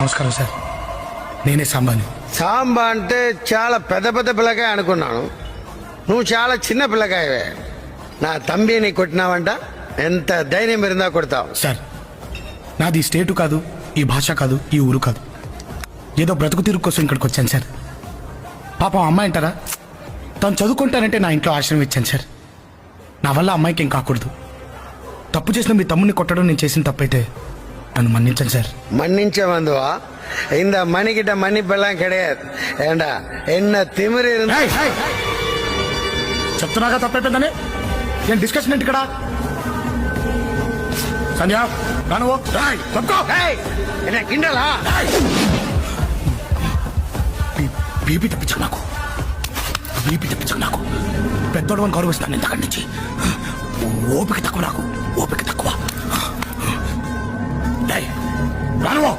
నమస్కారం సార్, నేనే సాంబాని. సాంబా అంటే చాలా పెద్ద పెద్ద పిల్లకాయ అనుకున్నాను. నువ్వు చాలా చిన్న పిల్లకాయవే. నా తంబిని కొట్టినావంట. ఎంత ధైర్యం పెరిందా కొడతావు? సార్, నాది ఈ స్టేటు కాదు, ఈ భాష కాదు, ఈ ఊరు కాదు. ఏదో బ్రతుకు తీరు కోసం ఇక్కడికి వచ్చాను సార్. పాపం అమ్మాయి అంటారా, తను చదువుకుంటానంటే నా ఇంట్లో ఆశ్రయం ఇచ్చాను సార్. నా వల్ల అమ్మాయికి ఏం కాకూడదు. తప్పు చేసిన మీ తమ్ముడిని కొట్టడం నేను చేసిన తప్పైతే నన్ను మన్నించండి సార్. மன்னிச்ச வந்துவா இந்த மணிக்கிட்ட மன்னிப்பெல்லாம் கிடையாது. ஏண்டா என்ன திமிரு இருந்தா చెప్తున్నాగా తప్పైపోయిందని. ఏం డిస్కషన్ ఏంటి ఇక్కడ? సంధ్య రానువో என்ன கிண்டலா? బీపీ తెప్పించకు నాకు, బీపీ తెప్పించకు నాకు. పెద్దోడు అని గౌరవిస్తాను ఇంతకడి నుంచి. ఓపిక తక్కువ నాకు, ఓపిక తక్కువ. రానువో